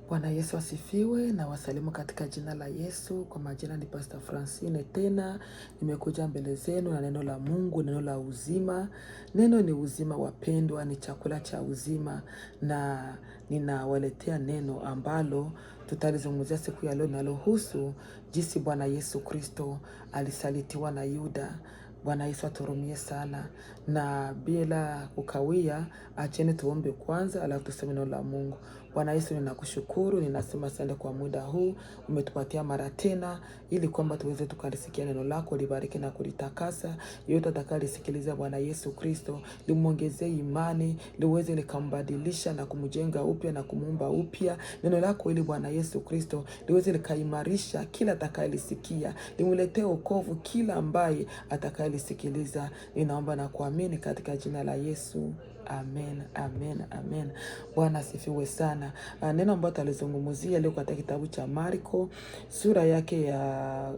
Bwana Yesu asifiwe na wasalimu katika jina la Yesu. Kwa majina ni Pastor Francine tena. Nimekuja mbele zenu na neno la Mungu, neno la uzima. Neno ni uzima wapendwa, ni chakula cha uzima, na ninawaletea neno ambalo tutalizungumzia siku ya leo, linalohusu jinsi Bwana Yesu Kristo alisalitiwa na Yuda. Bwana Yesu aturumie sana, na bila kukawia, acheni tuombe kwanza, alafu tuseme neno la Mungu. Bwana Yesu, ninakushukuru, ninasema asante kwa muda huu umetupatia mara tena, ili kwamba tuweze tukalisikia neno lako, libariki na kulitakasa. Yote atakayelisikiliza Bwana Yesu Kristo, limuongezee imani, liweze likambadilisha na kumjenga upya na kumuumba upya. Neno lako ili Bwana Yesu Kristo liweze likaimarisha kila atakayelisikia, limuletee wokovu kila ambaye atakayelisikiliza. Ninaomba na kuamini katika jina la Yesu. Amen, amen, amen. Bwana asifiwe sana. Neno ambalo tutalizungumzia leo katika kitabu cha Marko sura yake ya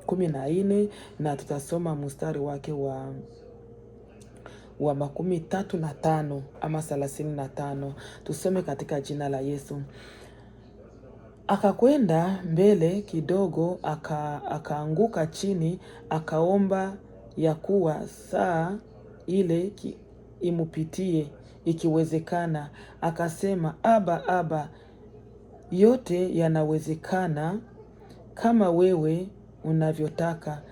14, na tutasoma mstari wake wa 35 ama 35. Tusome katika jina la Yesu. Akakwenda mbele kidogo, akaanguka chini, akaomba ya kuwa saa ile imupitie ikiwezekana. Akasema, Aba, Aba, yote yanawezekana kama wewe unavyotaka.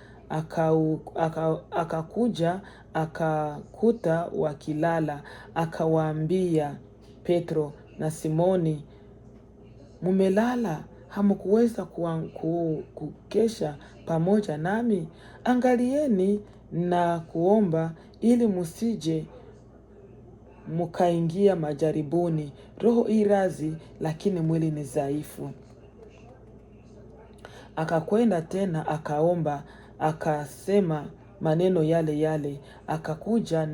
Akakuja akakuta wakilala. Akawaambia Petro na Simoni, mumelala, hamkuweza kukesha pamoja nami? Angalieni na kuomba, ili musije mukaingia majaribuni. Roho irazi, lakini mwili ni dhaifu. Akakwenda tena akaomba, akasema maneno yale yale. Akakuja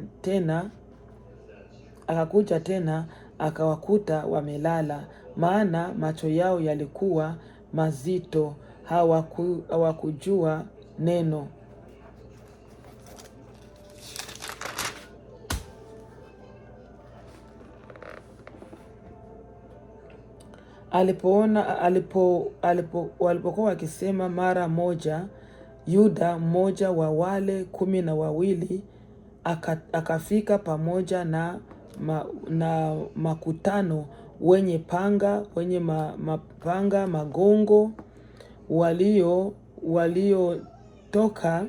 tena akawakuta wamelala, maana macho yao yalikuwa mazito, hawakujua neno. Walipokuwa wakisema, mara moja Yuda, mmoja wa wale 12, akafika pamoja na makutano, wenye mapanga magongo, waliotoka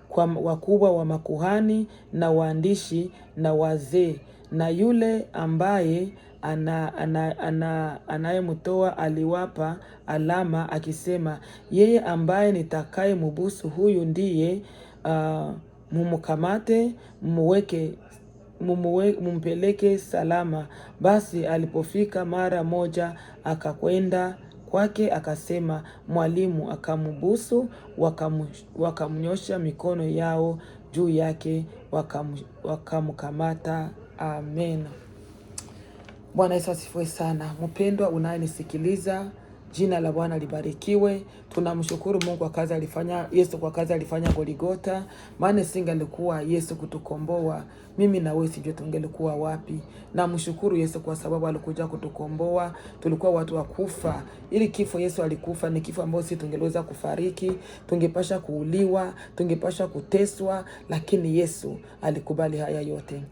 kwa wakubwa wa makuhani na waandishi na wazee. Na yule ambaye anayemtoa aliwapa alama, akisema, yeye ambaye nitakaye mubusu, huyu ndiye, mumukamate, mumpeleke salama. Basi alipofika mara moja akakwenda kwake, akasema, Mwalimu. Akamubusu, wakamnyosha mikono yao juu yake, wakamkamata. Amen. Bwana Yesu asifiwe sana. Mpendwa unayenisikiliza, jina la Bwana libarikiwe. Tunamshukuru Mungu kwa kazi alifanya Yesu, kwa kazi alifanya Golgotha. Maana singelikuwa Yesu kutukomboa, mimi na wewe sijui tungelikuwa wapi. Namshukuru Yesu kwa sababu alikuja kutukomboa. Tulikuwa watu wa kufa. Ili kifo Yesu alikufa ni kifo ambacho sisi tungeweza kufariki, tungepasha kuuliwa, tungepasha kuteswa, lakini Yesu alikubali haya yote.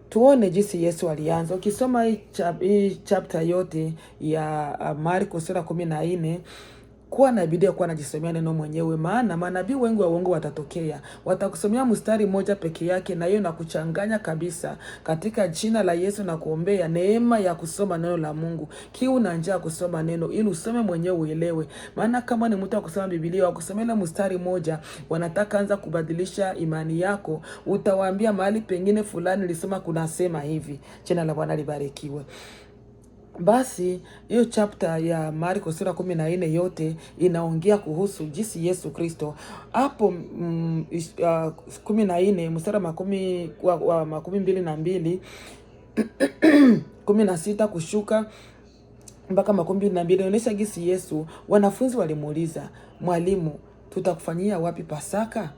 Tuone jinsi Yesu alianza. Ukisoma hii chapter yote ya Marko sura 14, kuwa na bidii kuwa najisomea neno mwenyewe, maana manabii wengi wa uongo watatokea. Watakusomea mstari mmoja peke yake, na hiyo na kuchanganya kabisa. Katika jina la Yesu na kuombea neema ya kusoma neno la Mungu. Kiu na njaa kusoma neno ili usome mwenyewe uelewe. Maana kama ni mtu wa kusoma Biblia, wa kusomea ile mstari mmoja, wanataka anza kubadilisha imani yako. Utawaambia mahali pengine fulani nilisoma kunasema hivi. Jina la Bwana libarikiwe. Basi hiyo chapter ya Marko sura 14 yote inaongea kuhusu jinsi Yesu Kristo. Hapo 14 mstari wa 22 16 kushuka mpaka 22 inaonyesha jinsi Yesu, wanafunzi walimuuliza, Mwalimu, tutakufanyia wapi Pasaka?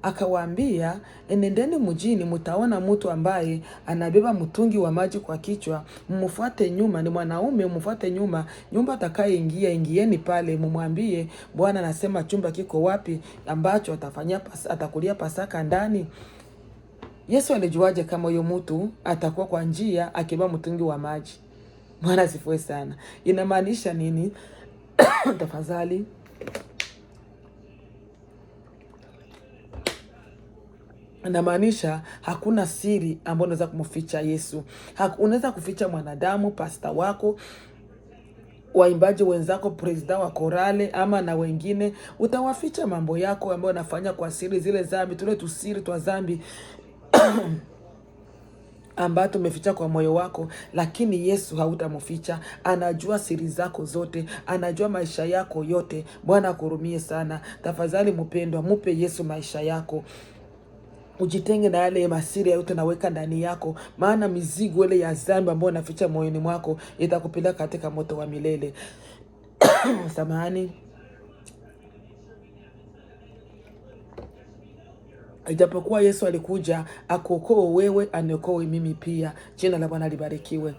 Akawaambia, enendeni mjini, mtaona mtu ambaye anabeba mtungi wa maji kwa kichwa, mfuate nyuma. Ni mwanaume, mfuate nyuma. Nyumba atakayeingia, ingieni pale, mumwambie, Bwana anasema chumba kiko wapi ambacho atakulia Pasaka ndani. Yesu alijuaje kama huyo mtu atakuwa kwa njia akibeba mtungi wa maji? Bwana asifiwe sana. Inamaanisha nini? Tafadhali. Inamaanisha hakuna siri ambayo unaweza kumficha Yesu. Unaweza kuficha mwanadamu, pasta wako, waimbaji wenzako, presida wa korale ama na wengine. Utawaficha mambo yako ambayo unafanya kwa siri, zile dhambi, tule tusiri twa dhambi ambayo umeficha kwa moyo wako. Lakini Yesu hautamficha. Anajua siri zako zote, anajua maisha yako yote. Bwana akurumie sana. Tafadhali mpendwa, mupe Yesu maisha yako. Ujitenge na yale masiri yote naweka ndani yako, maana mizigo ile ya dhambi ambayo unaficha moyoni mwako itakupeleka katika moto wa milele. Samahani. Ijapokuwa Yesu alikuja akuokoe wewe, aniokoe mimi pia. Jina la Bwana libarikiwe.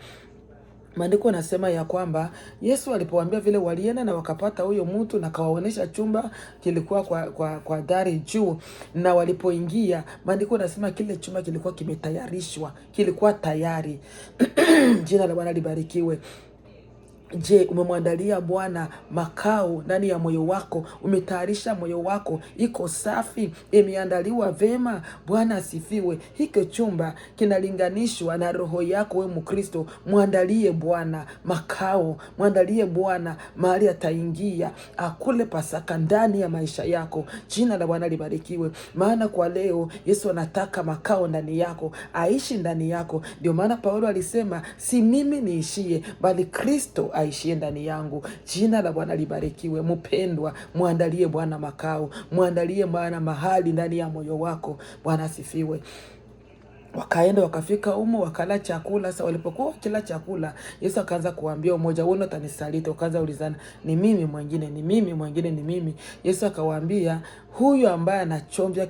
Maandiko nasema ya kwamba Yesu alipowaambia vile, walienda na wakapata huyo mtu na kawaonesha chumba kilikuwa kwa dari juu. Na walipoingia, maandiko nasema kile chumba kilikuwa kimetayarishwa, kilikuwa tayari. Jina la Bwana libarikiwe. Je, umemwandalia Bwana makao ndani ya moyo wako? Umetayarisha moyo wako? Iko safi? Imeandaliwa vema? Bwana asifiwe. Hiki chumba kinalinganishwa na roho yako wewe Mkristo. Mwandalie Bwana makao, mwandalie Bwana mahali ataingia akule Pasaka ndani ya maisha yako. Jina la Bwana libarikiwe. Maana kwa leo Yesu anataka makao ndani yako, aishi ndani yako. Ndio maana Paulo alisema, si mimi niishie, bali Kristo aishie ndani yangu. Jina la Bwana libarikiwe. Mpendwa, muandalie Bwana makao, muandalie Bwana mahali ndani ya moyo wako. Bwana asifiwe. Wakaenda wakafika umo wakala chakula. Sasa walipokuwa kila chakula, Yesu akaanza kuambia umoja, wewe utanisaliti. Wakaanza ulizana, ni mimi mwingine, ni mimi mwingine, ni mimi. Yesu akawaambia, huyu ambaye anachomvya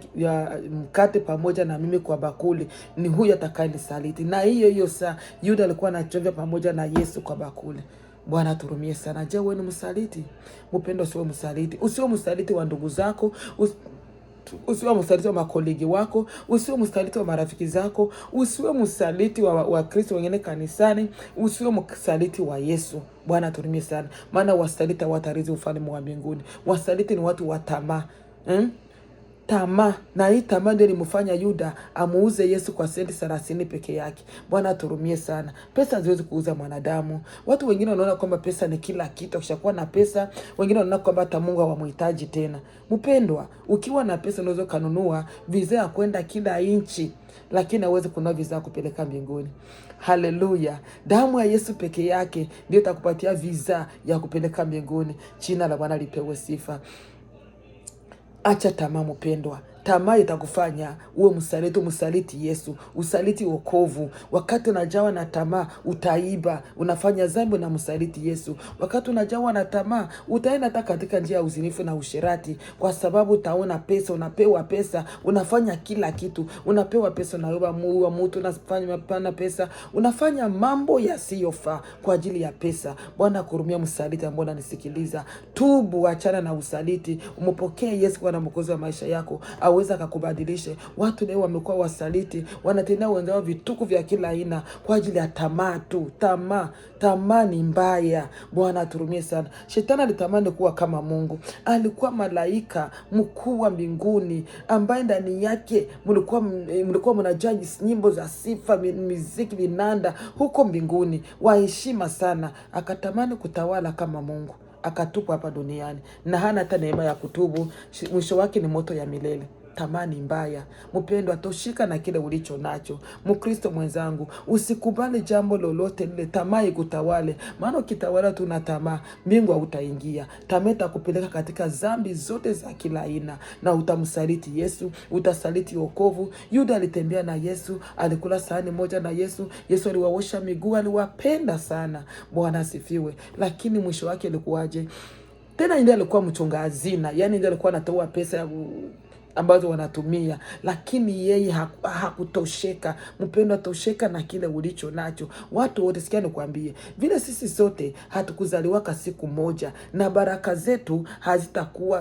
mkate pamoja na mimi kwa bakuli, ni huyu atakayenisaliti. Na hiyo saa Yuda alikuwa anachovya pamoja na Yesu kwa bakuli. Bwana turumie sana. Je, wewe ni msaliti? Mpendo, usiwe msaliti. Usiwe msaliti wa ndugu zako, usiwe msaliti wa makolegi wako, usiwe msaliti wa marafiki zako, usiwe msaliti wa Kristo wengine kanisani, usiwe msaliti wa Yesu. Bwana turumie sana. Maana wasaliti hawatarithi ufalme wa mbinguni. Wasaliti ni watu wa tamaa. Tamaa. Na hii tamaa ndio ilimfanya Yuda amuuze Yesu kwa senti 30 peke yake. Bwana turumie sana. Pesa haziwezi kuuza mwanadamu. Watu wengine wanaona kwamba pesa ni kila kitu. Ukishakuwa na pesa, wengine wanaona kwamba hata Mungu hawamhitaji tena. Mpendwa, ukiwa na pesa unaweza kununua visa ya kwenda kila nchi, lakini hauwezi kununua visa ya kupeleka mbinguni. Haleluya. Damu ya Yesu peke yake ndio itakupatia visa ya kupeleka mbinguni. Jina la Bwana lipewe sifa. Acha tamaa mpendwa. Tamaa itakufanya uwe msaliti Yesu, usaliti wokovu. Wakati unajawa na tamaa, utaiba, unafanya dhambi na msaliti Yesu. Wakati unajawa na tamaa, utaenda hata katika njia ya uzinifu na usherati, kwa sababu utaona pesa, unapewa pesa, unafanya kila kitu. Unapewa pesa, unaoba mtu, unafanya pana pesa, unafanya mambo yasiyofaa kwa ajili ya pesa. Bwana kurumia msaliti ambao unanisikiliza. Tubu, achana na usaliti, umpokee Yesu kwa mwokozi wa maisha yako. Aweza akakubadilishe. Watu leo wamekuwa wasaliti, wanatendea wenzao vituko vya kila aina kwa ajili ya tamaa tu. Tamaa ni mbaya. Bwana aturumie sana. Shetani alitamani kuwa kama Mungu. Alikuwa malaika mkuu wa mbinguni ambaye ndani yake mlikuwa mnajua nyimbo za sifa, muziki, vinanda huko mbinguni, waheshima sana. Akatamani kutawala kama Mungu, akatupwa hapa duniani na hana hata neema ya kutubu. Mwisho wake ni moto ya milele. Tamaa ni mbaya. Mpendwa, toshika na kile ulicho nacho. Mkristo mwenzangu, usikubali jambo lolote lile tamaa ikutawale. Maana ukitawala tu na tamaa, mbingu hautaingia. Tamaa itakupeleka katika dhambi zote za kila aina, na utamsaliti Yesu, utasaliti wokovu. Yuda alitembea na Yesu, alikula sahani moja na Yesu. Yesu aliwaosha miguu, aliwapenda sana. Bwana asifiwe. Lakini mwisho wake ilikuwaje? Tena ndiye alikuwa mchunga hazina, yani ndiye alikuwa anatoa pesa ambazo wanatumia, lakini yeye hakutosheka. Mpendwa, tosheka na kile ulicho nacho. Watu wote, sikia nikwambie, vile sisi sote hatukuzaliwaka siku moja, na baraka zetu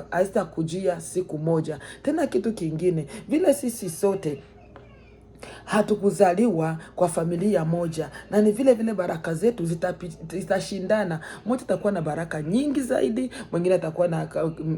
hazitakujia siku moja. Tena kitu kingine, vile sisi sote hatukuzaliwa kwa familia moja, na ni vile vile baraka zetu zitashindana. Mmoja atakuwa na baraka nyingi zaidi, mwingine atakuwa na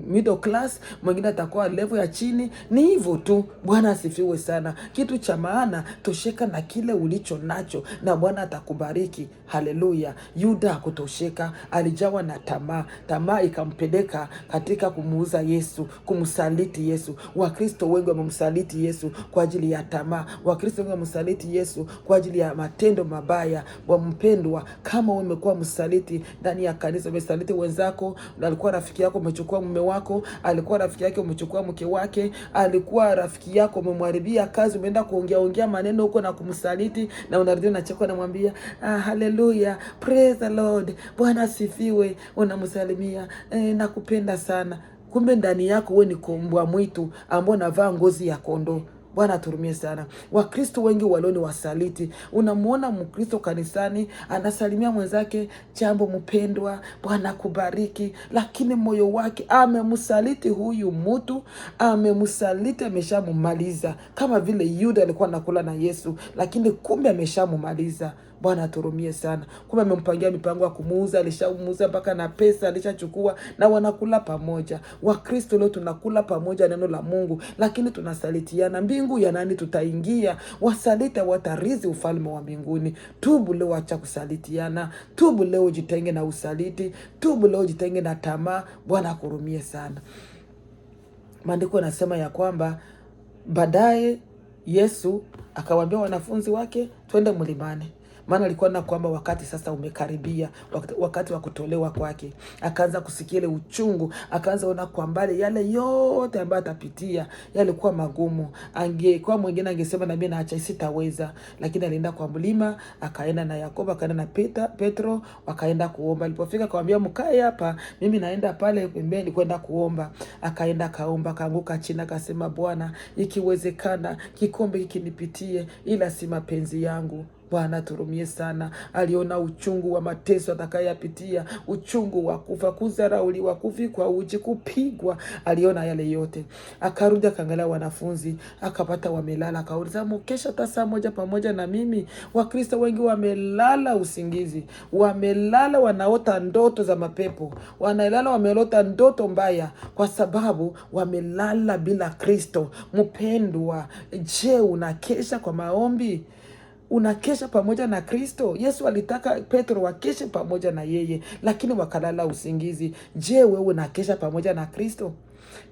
middle class, mwingine atakuwa level ya chini. Ni hivyo tu. Bwana asifiwe sana. Kitu cha maana, tosheka na kile ulicho nacho na Bwana atakubariki. Haleluya. Yuda hakutosheka, alijawa na tamaa. Tamaa ikampeleka katika kumuuza Yesu, kumsaliti Yesu. Wakristo wengi wamemsaliti Yesu kwa ajili ya tamaa. Wakristo wengi wamsaliti Yesu kwa ajili ya matendo mabaya. Wampendwa, kama umekuwa msaliti ndani ya kanisa, umesaliti wenzako, alikuwa rafiki yako umechukua mume wako, alikuwa rafiki yake umechukua mke wake, alikuwa rafiki yako umemharibia kazi, umeenda kuongea maneno huko na kumsaliti, na unarudi unacheka na mwambia hallelujah, praise the Lord, Bwana asifiwe, unamsalimia nakupenda sana. Kumbe ndani yako wewe ni kombwa mwitu ambao unavaa ngozi ya kondoo. Bwana aturumie sana. Wakristo wengi walio ni wasaliti. Unamuona Mkristo kanisani anasalimia mwenzake, jambo mpendwa, Bwana kubariki, lakini moyo wake amemsaliti huyu mtu, amemsaliti, ameshamumaliza. Kama vile Yuda alikuwa anakula na Yesu, lakini kumbe ameshamumaliza. Bwana aturumie sana. Kumbe amempangia mipango ya kumuuza, alishamuuza mpaka na pesa alishachukua, na wanakula pamoja. Wakristo leo tunakula pamoja neno la Mungu, lakini tunasalitiana. Mbingu ya nani tutaingia? Wasaliti watarithi ufalme wa mbinguni. Tubu leo, acha kusalitiana. Tubu leo, jitenge na usaliti. Tubu leo, jitenge na tamaa. Bwana akurumie sana. Maandiko yanasema ya kwamba baadaye Yesu akawaambia wanafunzi wake, twende mlimani. Maana alikuwa na kwamba wakati sasa umekaribia, wakati wa kutolewa kwake. Akaanza kusikia ile uchungu, akaanza ona kwa mbali yale yote ambayo atapitia, yalikuwa magumu. Angekuwa mwingine angesema na mimi naacha, sitaweza, lakini alienda kwa mlima, akaenda na Yakobo, akaenda na Petro, wakaenda kuomba. Alipofika akamwambia, mkae hapa, mimi naenda pale pembeni kwenda kuomba. Akaenda kaomba, kaanguka chini, akasema, Bwana, ikiwezekana kikombe hiki nipitie, ila si mapenzi yangu. Bwana turumie sana. Aliona uchungu wa mateso atakayapitia, uchungu wa kufa, kudharauliwa, kuvikwa uchi, kupigwa. Aliona yale yote. Akarudi akaangalia wanafunzi, akapata wamelala, akauliza, mkesha hata saa moja pamoja na mimi? Wakristo wengi wamelala usingizi, wamelala, wanaota ndoto za mapepo, wanalala wamelota ndoto mbaya, kwa sababu wamelala bila Kristo. Mpendwa, je, unakesha kwa maombi? Unakesha pamoja na Kristo? Yesu alitaka Petro wakeshe pamoja na yeye, lakini wakalala usingizi. Je, wewe unakesha pamoja na Kristo?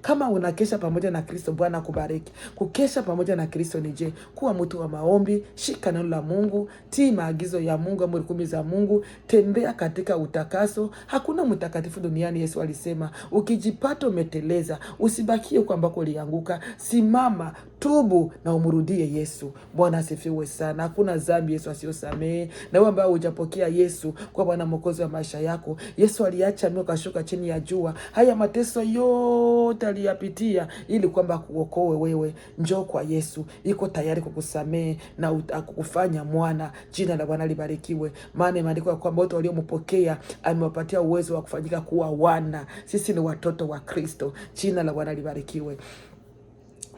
Kama unakesha pamoja na Kristo, Bwana kubariki. Kukesha pamoja na Kristo ni je? Kuwa mtu wa maombi, shika neno la Mungu, tii maagizo ya Mungu, amri 10 za Mungu, tembea katika utakaso. Hakuna mtakatifu duniani. Yesu alisema, ukijipata umeteleza, usibakie kwa ambako ulianguka. Simama, tubu na umrudie Yesu. Bwana asifiwe sana. Hakuna dhambi Yesu asiyosamehe. Na wewe ambaye hujapokea Yesu kwa Bwana Mwokozi wa maisha yako, Yesu aliacha mioyo, kashuka chini ya jua. Haya mateso yote aliyapitia ili kwamba kuokoe wewe. Njoo kwa Yesu, iko tayari kukusamehe na kukufanya mwana. Jina la Bwana libarikiwe. Maana imeandikwa kwamba wote waliompokea amewapatia uwezo wa kufanyika kuwa wana. Sisi ni watoto wa Kristo. Jina la Bwana libarikiwe.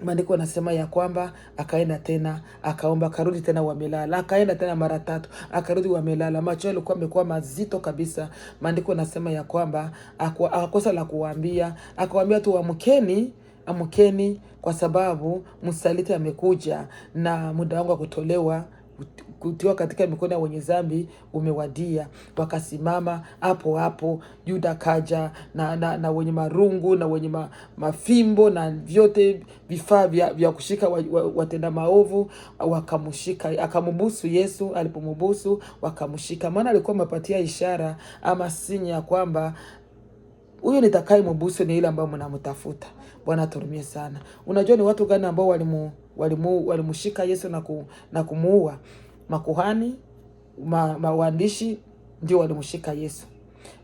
Maandiko yanasema ya kwamba akaenda tena, akaomba, akarudi tena wamelala. Akaenda tena mara 3, akarudi wamelala. Macho yalikuwa yamekuwa mazito kabisa. Maandiko yanasema ya kwamba akakosa la kuwaambia. Akawaambia tu, amkeni, kwa sababu msaliti amekuja na muda wangu wa kutiwa katika mikono ya wenye dhambi umewadia. Wakasimama hapo hapo. Yuda kaja na wenye marungu na wenye mafimbo na vyote vifaa vya kushika watenda maovu. Wakamshika, akamubusu Yesu. Alipomubusu wakamshika, maana alikuwa amepatia ishara ama sinya kwamba huyu nitakaye mbusu ni ile ambayo mnamtafuta. Bwana turumie sana. Unajua ni watu gani ambao walimshika Yesu na kumuua? Makuhani, waandishi ndio walimshika Yesu.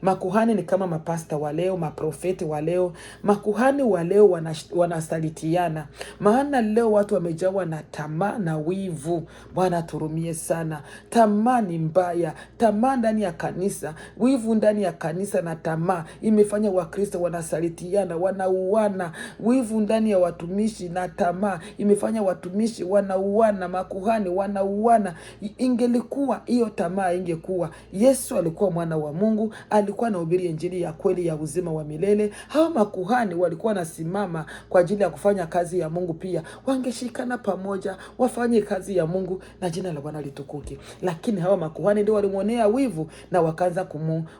Makuhani ni kama mapasta wa leo, maprofeti wa leo. Makuhani wa leo wanasalitiana, maana leo watu wamejawa na tamaa na wivu. Bwana turumie sana. Tamaa ni mbaya, tamaa ndani ya kanisa, wivu ndani ya kanisa na tamaa imefanya Wakristo wanasalitiana, wanauana. Wivu ndani ya watumishi na tamaa imefanya watumishi wanauana, makuhani wanauana. Ingelikuwa hiyo tamaa, ingekuwa Yesu alikuwa mwana wa Mungu, alikuwa anahubiri injili ya kweli ya uzima wa milele, hao makuhani walikuwa nasimama kwa ajili ya kufanya kazi ya Mungu, pia wangeshikana pamoja wafanye kazi ya Mungu na jina la Bwana litukuke. Lakini hawa makuhani ndio walimuonea wivu na wakaanza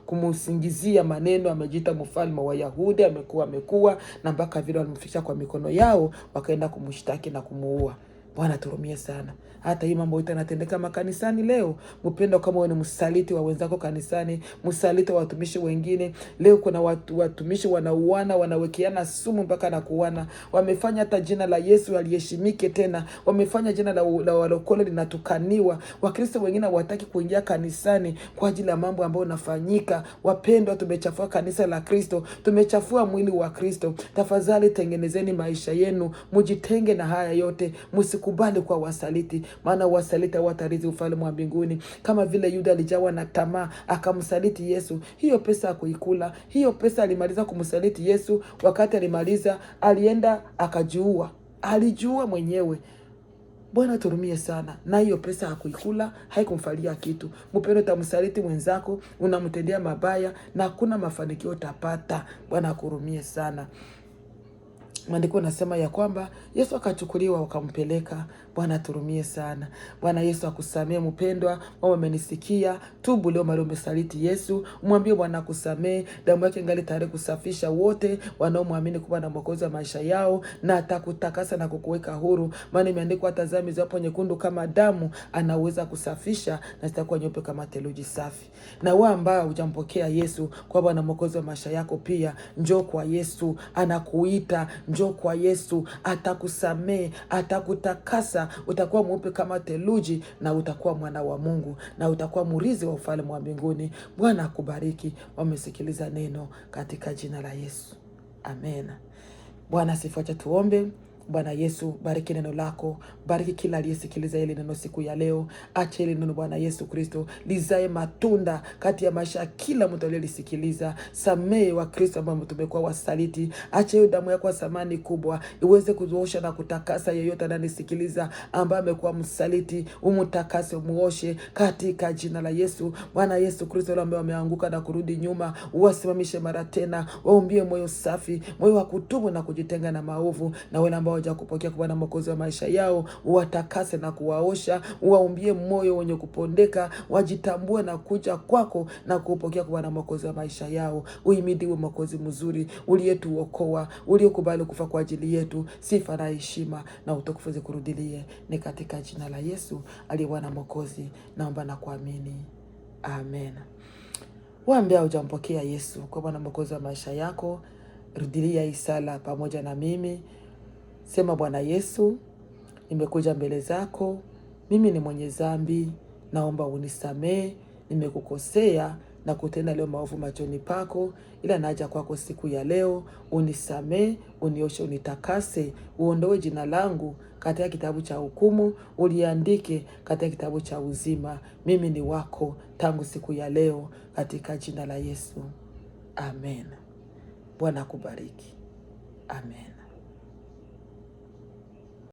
kumusingizia maneno, amejiita mfalme wa Yahudi, amekuwa na mpaka vile walimfikisha kwa mikono yao, wakaenda kumshtaki na kumuua. Bwana turumie sana. Hata hii mambo yote yanatendeka makanisani leo. Mpendo, kama wewe ni msaliti wa wenzako kanisani, msaliti wa watumishi wengine, leo kuna watumishi wanauana, wanawekeana sumu mpaka na kuana. Wamefanya hata jina la Yesu aliheshimike tena. Wamefanya jina la walokole linatukaniwa. Wakristo wengine hawataki kuingia kanisani kwa ajili ya mambo ambayo yanafanyika. Wapendwa, tumechafua kanisa la Kristo, tumechafua mwili wa Kristo. Tafadhali tengenezeni maisha yenu, mjitenge na haya yote. Msikubali kwa wasaliti, maana wasaliti hawatarithi ufalme wa mbinguni. Kama vile Yuda alijawa na tamaa akamsaliti Yesu, hiyo pesa hakuikula. Hiyo pesa alimaliza kumsaliti Yesu. Wakati alimaliza, alienda akajiua, alijiua mwenyewe. Bwana turumie sana. Na hiyo pesa hakuikula, haikumfalia kitu. Mpendo, tamsaliti mwenzako, unamtendea mabaya na hakuna mafanikio utapata. Bwana kurumie sana. Maandiko nasema ya kwamba Yesu akachukuliwa wakampeleka. Bwana turumie sana. Bwana Yesu akusamee mpendwa. Mama amenisikia, tubu leo mara umesaliti Yesu. Mwambie Bwana akusamee. Damu yake ingali tayari kusafisha wote wanaomwamini kuwa na mwokozi wa maisha yao, na atakutakasa na kukuweka huru. Maana imeandikwa, hata dhambi zako nyekundu kama damu anaweza kusafisha, na zitakuwa nyeupe kama theluji safi. Na wewe ambaye hujampokea Yesu kwa Bwana mwokozi wa maisha yako, pia njoo kwa Yesu, anakuita. Njoo kwa Yesu, atakusamee, atakutakasa, utakuwa mweupe kama theluji, na utakuwa mwana wa Mungu, na utakuwa mrithi wa ufalme wa mbinguni. Bwana akubariki. Wamesikiliza neno katika jina la Yesu. Amen. Bwana sifa. Acha tuombe. Bwana Yesu, bariki neno lako, bariki kila aliyesikiliza hili neno siku ya leo. Acha hili neno Bwana Yesu Kristo lizae matunda kati ya maisha kila mtu aliyelisikiliza. Samehe wa Kristo ambao tumekuwa wasaliti. Acha hiyo damu yako ya thamani kubwa iweze kuosha na kutakasa yeyote ananisikiliza ambaye amekuwa msaliti. Umtakase, umuoshe katika jina la Yesu. Bwana Yesu Kristo, wale ambao wameanguka na kurudi nyuma, uwasimamishe mara tena, waumbie moyo safi, moyo wa kutubu na kujitenga na maovu. Na wale ambao kupokea kwa Bwana mwokozi wa maisha yao, uwatakase na kuwaosha, uwaumbie moyo wenye kupondeka, wajitambue na kuja kwako na kupokea kwa Bwana mwokozi wa maisha yao. Uhimidiwe mwokozi mzuri, uliyetuokoa, uliyekubali kufa kwa ajili yetu. Sifa na heshima na utukufu zikurudilie. Ni katika jina la Yesu aliye Bwana mwokozi naomba na kuamini. Amen. Wewe ambaye hujampokea Yesu kwa Bwana mwokozi wa maisha yako, rudilia hii sala pamoja na mimi. Sema, Bwana Yesu, nimekuja mbele zako. Mimi ni mwenye dhambi, naomba unisamee. Nimekukosea na kutenda leo maovu machoni pako, ila naja kwako siku ya leo. Unisamee, unioshe, unitakase, uondoe jina langu katika kitabu cha hukumu, uliandike katika kitabu cha uzima. Mimi ni wako tangu siku ya leo, katika jina la Yesu. Amen. Bwana akubariki. Amen.